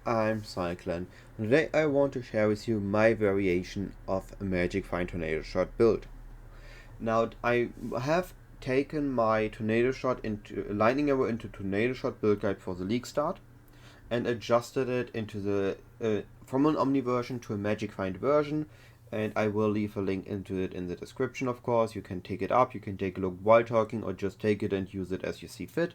I'm Cyclon. Today I want to share with you my variation of a Magic Find Tornado Shot build. Now I have taken my Tornado Shot into Lightning Arrow into Tornado Shot build guide for the league start and adjusted it into the from an Omni version to a Magic Find version, and I will leave a link into it in the description. Of course, you can take it up, you can take a look while talking, or just take it and use it as you see fit.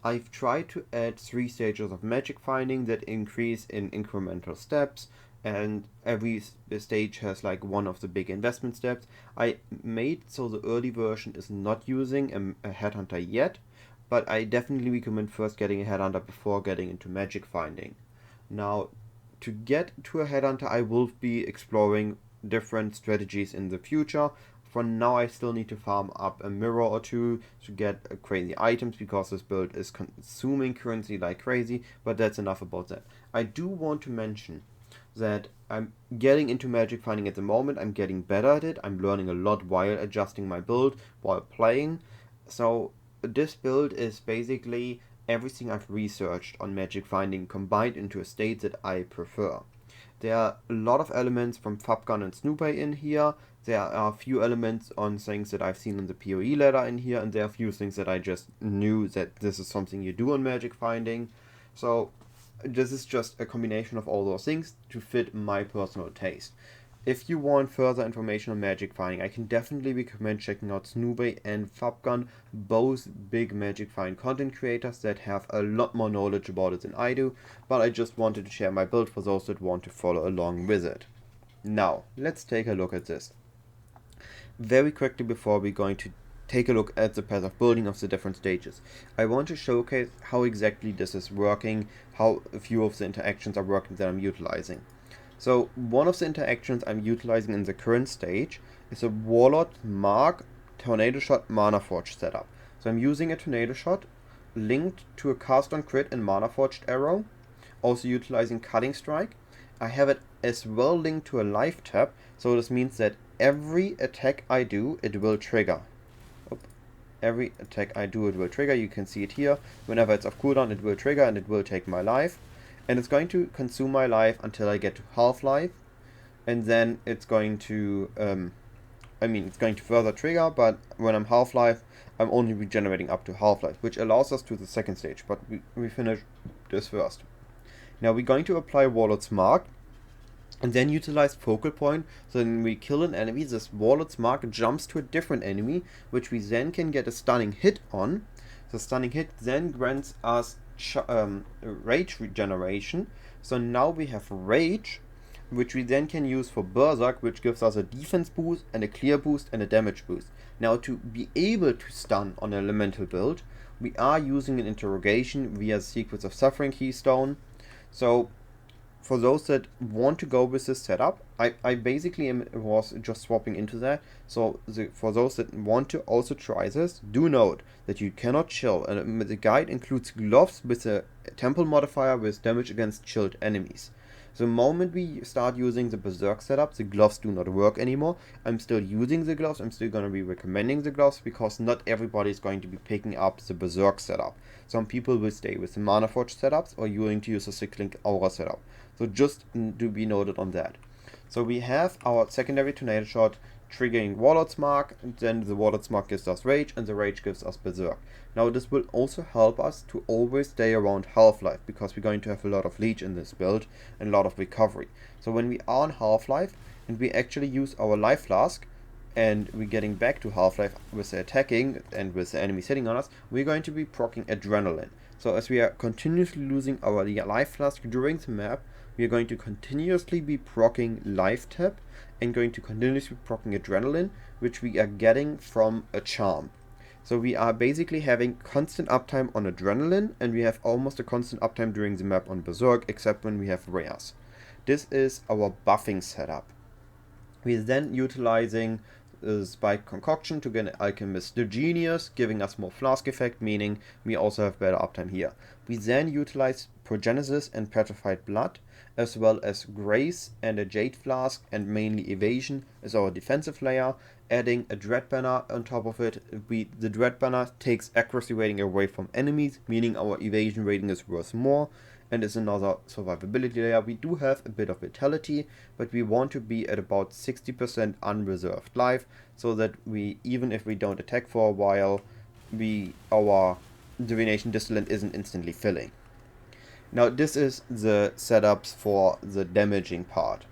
I've tried to add 3 stages of magic finding that increase in incremental steps, and every stage has like one of the big investment steps. I made so the early version is not using a headhunter yet, but I definitely recommend first getting a headhunter before getting into magic finding. Now, to get to a headhunter, I will be exploring different strategies in the future. For now, I still need to farm up a mirror or two to get crazy items, because this build is consuming currency like crazy, but that's enough about that. I do want to mention that I'm getting into magic finding at the moment. I'm getting better at it. I'm learning a lot while adjusting my build, while playing. So this build is basically everything I've researched on magic finding combined into a state that I prefer. There are a lot of elements from Fabgun and Snooper in here. There are a few elements on things that I've seen in the PoE ladder in here, and there are a few things that I just knew that this is something you do on magic finding. So this is just a combination of all those things to fit my personal taste. If you want further information on magic finding, I can definitely recommend checking out Snooper and Fabgun, both big magic find content creators that have a lot more knowledge about it than I do, but I just wanted to share my build for those that want to follow along with it. Now, let's take a look at this. Very quickly before we're going to take a look at the path of building of the different stages, I want to showcase how exactly this is working, how a few of the interactions are working that I'm utilizing. So one of the interactions I'm utilizing in the current stage is a Warlord Mark Tornado Shot Mana Forge setup. So I'm using a Tornado Shot linked to a Cast on Crit and Mana Forged arrow, also utilizing Cutting Strike. I have it as well linked to a Life Tap, so this means that every attack I do, it will trigger. Every attack I do, it will trigger. You can see it here. Whenever it's off cooldown, it will trigger and it will take my life. And it's going to consume my life until I get to half-life, and then it's going to, it's going to further trigger, but when I'm half-life, I'm only regenerating up to half-life, which allows us to the second stage, but we finish this first. Now we're going to apply Warlord's Mark, and then utilize Focal Point, so when we kill an enemy, this Warlord's Mark jumps to a different enemy, which we then can get a stunning hit on. The stunning hit then grants us rage regeneration, so now we have rage, which we then can use for Berserk, which gives us a defense boost and a clear boost and a damage boost. Now, to be able to stun on an elemental build, we are using an interrogation via the Secrets of Suffering keystone. So for those that want to go with this setup, I basically was just swapping into that. So for those that want to also try this, do note that you cannot chill. And the guide includes gloves with a temple modifier with damage against chilled enemies. The moment we start using the Berserk setup, the gloves do not work anymore. I'm still using the gloves, I'm still going to be recommending the gloves, because not everybody is going to be picking up the Berserk setup. Some people will stay with the Mana Forge setups, or you're going to use the Cycling Aura setup. So just to be noted on that. So we have our secondary Tornado Shot triggering Warlord's Mark, and then the Warlord's Mark gives us Rage, and the Rage gives us Berserk. Now this will also help us to always stay around half-life, because we're going to have a lot of leech in this build and a lot of recovery. So when we are on half-life and we actually use our life flask, and we're getting back to half-life with the attacking and with the enemy sitting on us, we're going to be proccing adrenaline. So as we are continuously losing our life flask during the map, we are going to continuously be proccing life tap and going to continuously be proccing adrenaline, which we are getting from a charm. So we are basically having constant uptime on adrenaline, and we have almost a constant uptime during the map on Berserk, except when we have rares. This is our buffing setup. We are then utilizing Spike Concoction to get an Alchemist the Genius, giving us more flask effect, meaning we also have better uptime here. We then utilize Progenesis and Petrified Blood, as well as Grace and a Jade Flask, and mainly Evasion as our defensive layer, adding a Dread Banner on top of it. The Dread Banner takes accuracy rating away from enemies, meaning our evasion rating is worth more, and is another survivability layer. We do have a bit of vitality, but we want to be at about 60% unreserved life, so that we, even if we don't attack for a while, our divination distillant isn't instantly filling. Now this is the setups for the damaging part.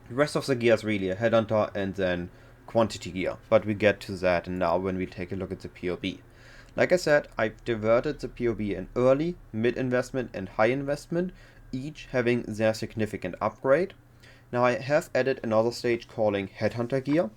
The rest of the gear is really a headhunter and then quantity gear, but we get to that now when we take a look at the PoB. Like I said, I've divided the PoB in early, mid investment and high investment, each having their significant upgrade. Now I have added another stage calling headhunter gear.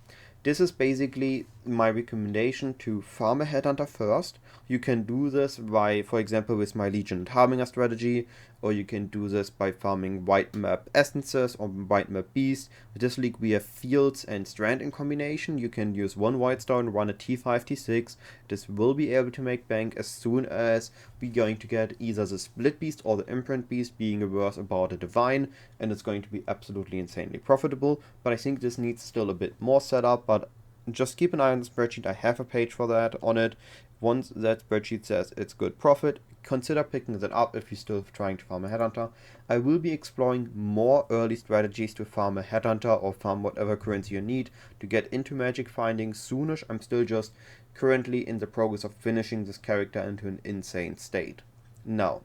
This is basically my recommendation to farm a headhunter first. You can do this by, for example, with my Legion and Harbinger strategy, or you can do this by farming white map essences or white map beast. With this league we have fields and strand in combination. You can use one white star and run a T5, T6. This will be able to make bank as soon as we're going to get either the split beast or the imprint beast being reverse about a divine, and it's going to be absolutely insanely profitable. But I think this needs still a bit more setup, but just keep an eye on the spreadsheet. I have a page for that on it. Once that spreadsheet says it's good profit, consider picking that up if you're still trying to farm a headhunter. I will be exploring more early strategies to farm a headhunter or farm whatever currency you need to get into magic finding soonish. I'm still just currently in the progress of finishing this character into an insane state. Now,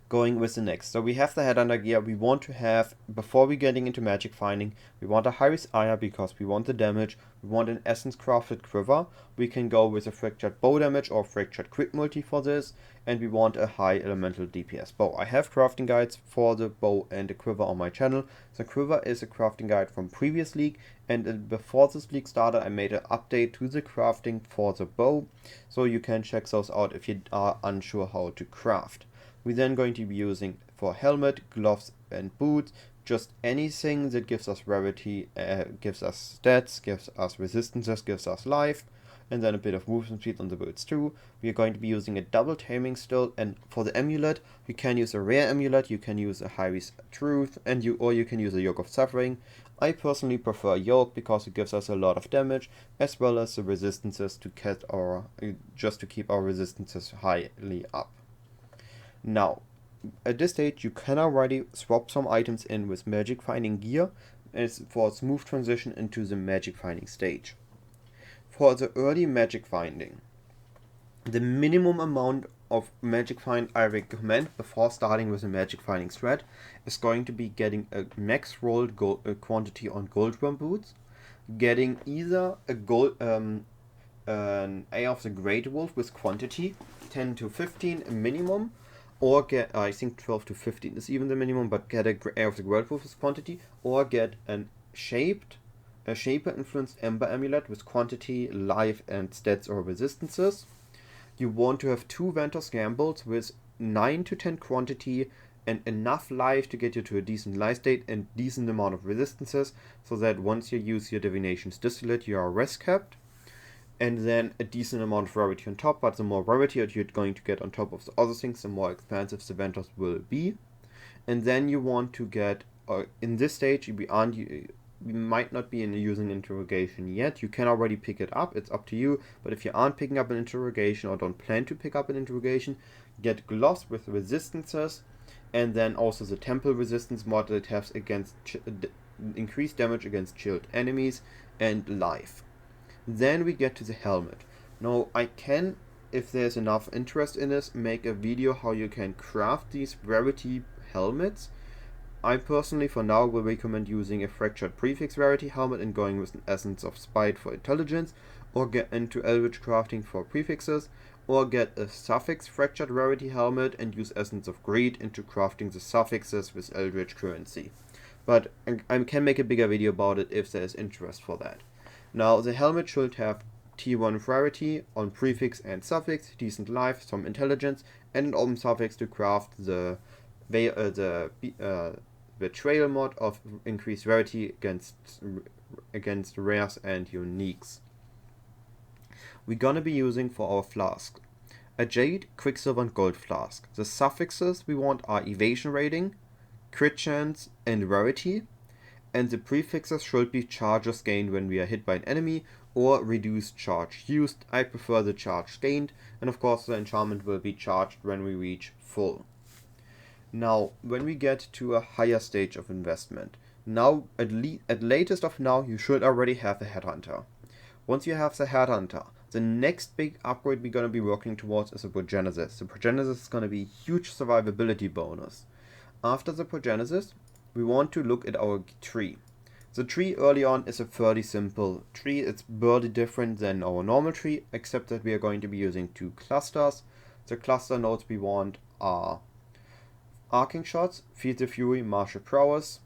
going with the next. So we have the headhunter gear. We want to have, before we getting into magic finding, we want a Hubris ire because we want the damage. We want an essence crafted quiver. We can go with a fractured bow damage or fractured crit multi for this, and we want a high elemental DPS bow. I have crafting guides for the bow and the quiver on my channel. The quiver is a crafting guide from previous league, and before this league started I made an update to the crafting for the bow, so you can check those out if you are unsure how to craft. We're then going to be using for helmet, gloves and boots, just anything that gives us rarity, gives us stats, gives us resistances, gives us life, and then a bit of movement speed on the boots too. We are going to be using a double taming still, and for the amulet, you can use a rare amulet, you can use a Hubris Truth, or you can use a Yoke of Suffering. I personally prefer Yoke because it gives us a lot of damage, as well as the resistances to just to keep our resistances highly up. Now, at this stage you can already swap some items in with magic finding gear as for a smooth transition into the magic finding stage. For the early magic finding, the minimum amount of magic find I recommend before starting with a magic finding strat is going to be getting a max rolled quantity on goldworm boots, getting either an Eye of the Great Wolf with quantity 10 to 15 minimum, or get, I think 12 to 15 is even the minimum, but get a Eye of the Great Wolf with quantity, or get a Shaper influenced Ember Amulet with quantity, life and stats or resistances. You want to have 2 Ventus Gambles with 9 to 10 quantity and enough life to get you to a decent life state and decent amount of resistances, so that once you use your Divination's Distillate you are res capped. And then a decent amount of rarity on top, but the more rarity you're going to get on top of the other things, the more expensive the Ventus will be. And then you want to get, in this stage, we might not be using interrogation yet. You can already pick it up, it's up to you. But if you aren't picking up an interrogation or don't plan to pick up an interrogation, get gloves with resistances, and then also the temple resistance mod that has against increased damage against chilled enemies and life. Then we get to the helmet. Now I can, if there's enough interest in this, make a video how you can craft these rarity helmets. I personally for now will recommend using a fractured prefix rarity helmet and going with an essence of spite for intelligence, or get into eldritch crafting for prefixes, or get a suffix fractured rarity helmet and use essence of greed into crafting the suffixes with eldritch currency. But I can make a bigger video about it if there is interest for that. Now the helmet should have T1 rarity on prefix and suffix, decent life, some intelligence, and an open suffix to craft the betrayal mod of increased rarity against rares and uniques. We're gonna be using for our flask a jade, quicksilver and gold flask. The suffixes we want are evasion rating, crit chance and rarity. And the prefixes should be charges gained when we are hit by an enemy, or reduced charge used. I prefer the charge gained, and of course the enchantment will be charged when we reach full. Now, when we get to a higher stage of investment, now at latest of now, you should already have a Headhunter. Once you have the Headhunter, the next big upgrade we're going to be working towards is the Progenesis. The Progenesis is going to be a huge survivability bonus. After the Progenesis, we want to look at our tree. The tree early on is a fairly simple tree. It's barely different than our normal tree, except that we are going to be using 2 clusters. The cluster nodes we want are Arcing Shots, Feed the Fury, Martial Prowess,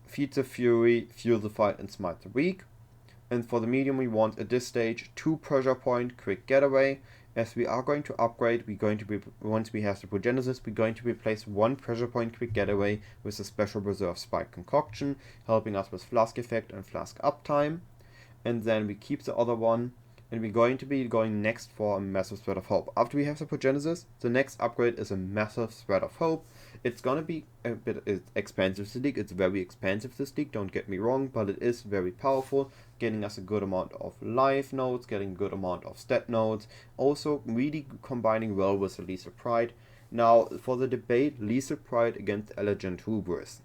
Feed the Fury, Fuel the Fight, and Smite the Weak. And for the medium we want at this stage 2 Pressure Point, Quick Getaway. As we are going to upgrade, once we have the Progenesis, we're going to replace 1 Pressure Point Quick Getaway with a Special Reserve Spike Concoction, helping us with Flask Effect and Flask Uptime. And then we keep the other one, and we're going to be going next for a Massive Thread of Hope. After we have the Progenesis, the next upgrade is a Massive Thread of Hope. It's gonna be a bit expensive this league. It's very expensive this league, don't get me wrong, but it is very powerful, getting us a good amount of life nodes, getting a good amount of stat nodes, also really combining well with the Lethal Pride. Now, for the debate, Lethal Pride against Elegant Hubris.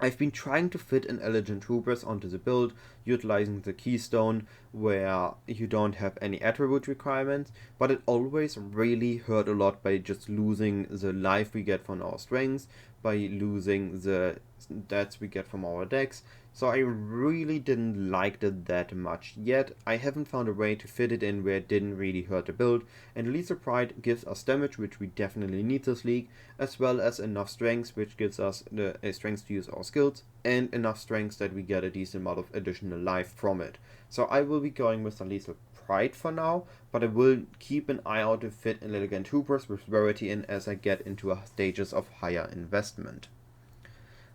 I've been trying to fit an Elegant Hubris onto the build, utilizing the Keystone, where you don't have any attribute requirements, but it always really hurt a lot by just losing the life we get from our strengths, by losing the stats we get from our decks, so I really didn't like it that much yet. I haven't found a way to fit it in where it didn't really hurt the build, and Lethal Pride gives us damage, which we definitely need this league, as well as enough strength, which gives us the strength to use our skills, and enough strength that we get a decent amount of additional life from it. So I will be going with the Lethal Pride for now, but I will keep an eye out to fit an Elegant Hubris with Rarity in as I get into stages of higher investment.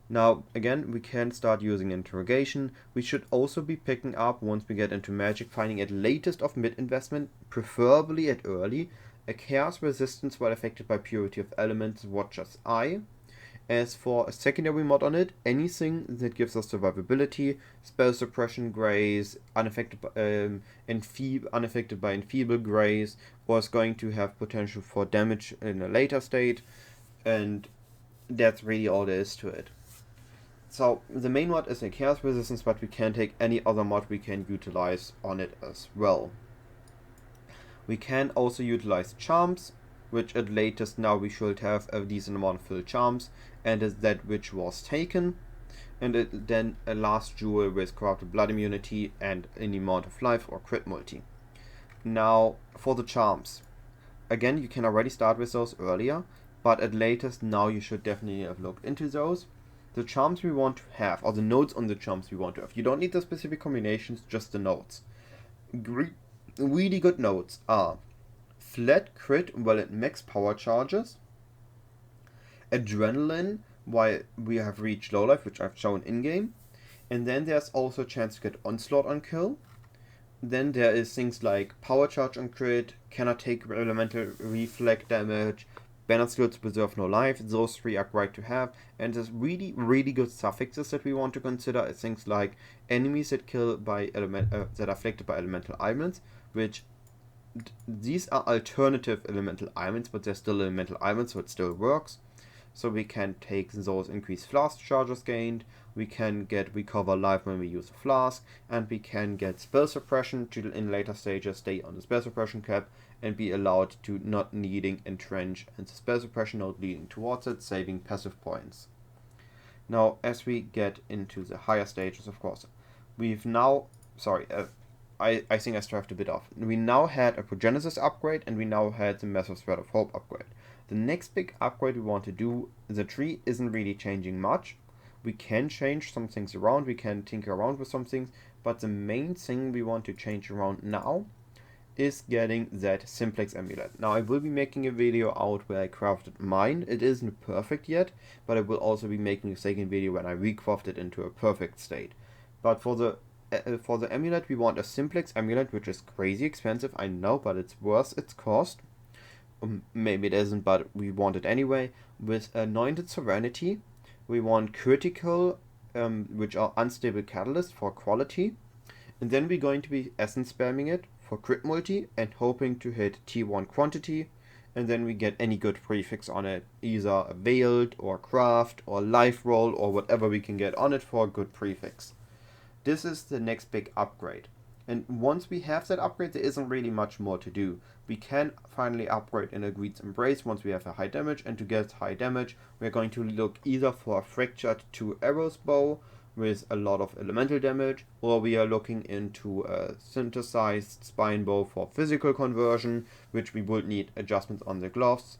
Now, again, we can start using Interrogation. We should also be picking up, once we get into Magic, finding at latest of mid-investment, preferably at early, a Chaos Resistance while affected by Purity of Elements, Watcher's Eye. As for a secondary mod on it, anything that gives us survivability, Spell Suppression Grace, unaffected by Enfeeble Grace, or is going to have potential for damage in a later state, and that's really all there is to it. So the main mod is a Chaos Resistance, but we can take any other mod we can utilize on it as well. We can also utilize Charms, which at latest now we should have a decent amount of filled Charms, and is that which was taken. And then a last jewel with Corrupted Blood Immunity and any amount of life or crit multi. Now for the Charms. Again, you can already start with those earlier, but at latest now you should definitely have looked into those. The charms we want to have, or the nodes on the charms we want to have. You don't need the specific combinations, just the nodes. Really good nodes are Flat Crit while at max power charges, Adrenaline while we have reached low life, which I've shown in-game, and then there's also a chance to get Onslaught on kill. Then there is things like Power Charge on crit, cannot take elemental reflect damage, Banner Skills preserve no life. Those 3 are great to have, and there's really good suffixes that we want to consider are things like enemies that kill by that are afflicted by elemental ailments, which these are alternative elemental ailments, but they're still elemental ailments, so it still works. So we can take those increased flask charges gained, we can get recover life when we use a flask, and we can get spell suppression to in later stages stay on the spell suppression cap and be allowed to not needing entrench and the spell suppression node leading towards it, saving passive points. Now as we get into the higher stages, of course, we've now, I think I strived a bit off. We now had a Progenesis upgrade and we now had the Massive Thread of Hope upgrade. The next big upgrade we want to do, the tree isn't really changing much. We can change some things around, we can tinker around with some things, but the main thing we want to change around now is getting that Simplex Amulet. Now I will be making a video out where I crafted mine. It isn't perfect yet, but I will also be making a second video when I recraft it into a perfect state. But for the amulet we want a Simplex Amulet, which is crazy expensive, I know, but it's worth its cost. Maybe it isn't, but we want it anyway. With Anointed Serenity, we want Critical, which are Unstable Catalyst for quality, and then we're going to be Essence spamming it for crit multi and hoping to hit T1 quantity and then we get any good prefix on it, either veiled or craft or life roll or whatever we can get on it for a good prefix. This is the next big upgrade. And once we have that upgrade, there isn't really much more to do. We can finally upgrade in Agreed's Embrace once we have a high damage, and to get high damage, we're going to look either for a fractured 2 arrows bow with a lot of elemental damage, or we are looking into a synthesized spine bow for physical conversion, which we would need adjustments on the gloves.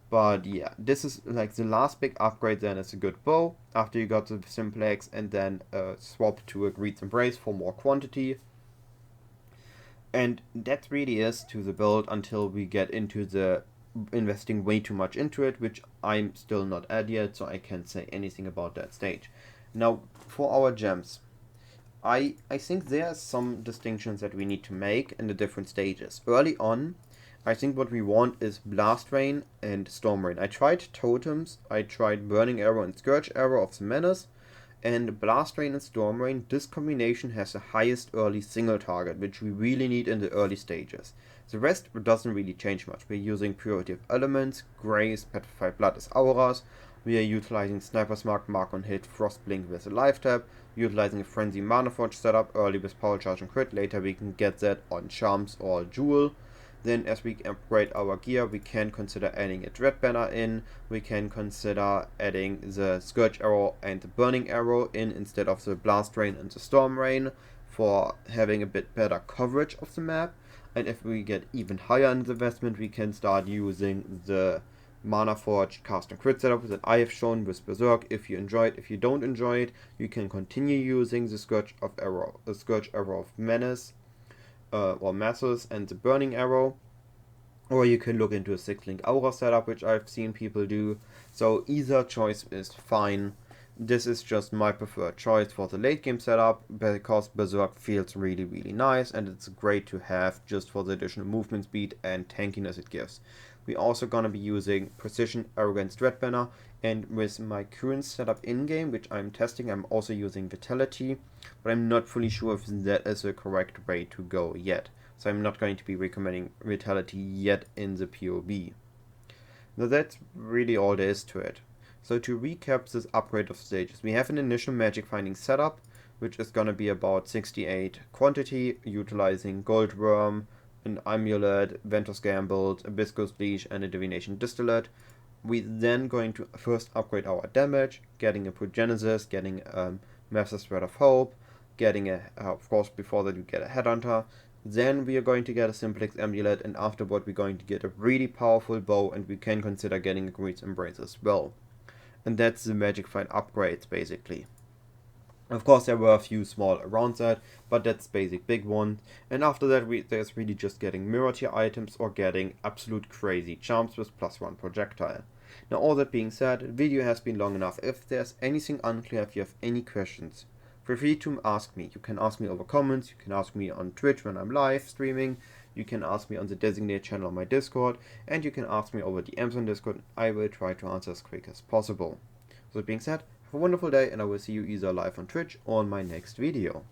But yeah, this is like the last big upgrade. Then it's a good bow after you got the Simplex, and then swap to Agreed's Embrace for more quantity. And that really is to the build until we get into the investing way too much into it, which I'm still not at yet, so I can't say anything about that stage. Now, for our gems, I think there are some distinctions that we need to make in the different stages. Early on, I think what we want is Blast Rain and Storm Rain. I tried Totems, I tried Burning Arrow and Scourge Arrow of the Menace, and Blast Rain and Storm Rain, this combination has the highest early single target, which we really need in the early stages. The rest doesn't really change much. We're using Purity of Elements, Grace, Petrified Blood as auras, we are utilizing Sniper's Mark, Mark on Hit, Frost Blink with a life tap, utilizing a Frenzy Mana Forge setup early with Power Charge and Crit, later we can get that on Charms or Jewel. Then as we upgrade our gear, we can consider adding a Dread Banner in, we can consider adding the Scourge Arrow and the Burning Arrow in instead of the Blast Rain and the Storm Rain for having a bit better coverage of the map. And if we get even higher in the investment, we can start using the Mana Forge cast and crit setup that I have shown with Berserk. If you enjoy it, if you don't enjoy it, you can continue using the Scourge Arrow of Menace or Masses and the Burning Arrow, or you can look into a 6-link aura setup, which I've seen people do. So either choice is fine. This is just my preferred choice for the late game setup because Berserk feels really nice, and it's great to have just for the additional movement speed and tankiness it gives. We're also gonna be using Precision, Arrogance, Dread Banner, and with my current setup in-game, which I'm testing, I'm also using Vitality, but I'm not fully sure if that is the correct way to go yet. So I'm not going to be recommending Vitality yet in the PoB. Now that's really all there is to it. So to recap this upgrade of stages, we have an initial magic finding setup, which is gonna be about 68 quantity, utilizing Gold Worm, an Amulet, Ventus Gambit, Hibiscus Leash, and a Divination Distillate. We then going to first upgrade our damage, getting a Progenesis, getting a Master Thread of Hope, getting a, of course before that we get a Headhunter. Then we are going to get a Simplex Amulet, and afterward we're going to get a really powerful bow, and we can consider getting a Agreed's Embrace as well. And that's the Magic Find upgrades basically. Of course there were a few small around that, but that's basic big one. And after that there's really just getting mirror tier items or getting absolute crazy charms with +1 projectile. Now all that being said, the video has been long enough. If there's anything unclear, if you have any questions, feel free to ask me. You can ask me over comments, you can ask me on Twitch when I'm live streaming, you can ask me on the designated channel on my Discord, and you can ask me over DMs on Discord. I will try to answer as quick as possible. So that being said, have a wonderful day, and I will see you either live on Twitch or on my next video.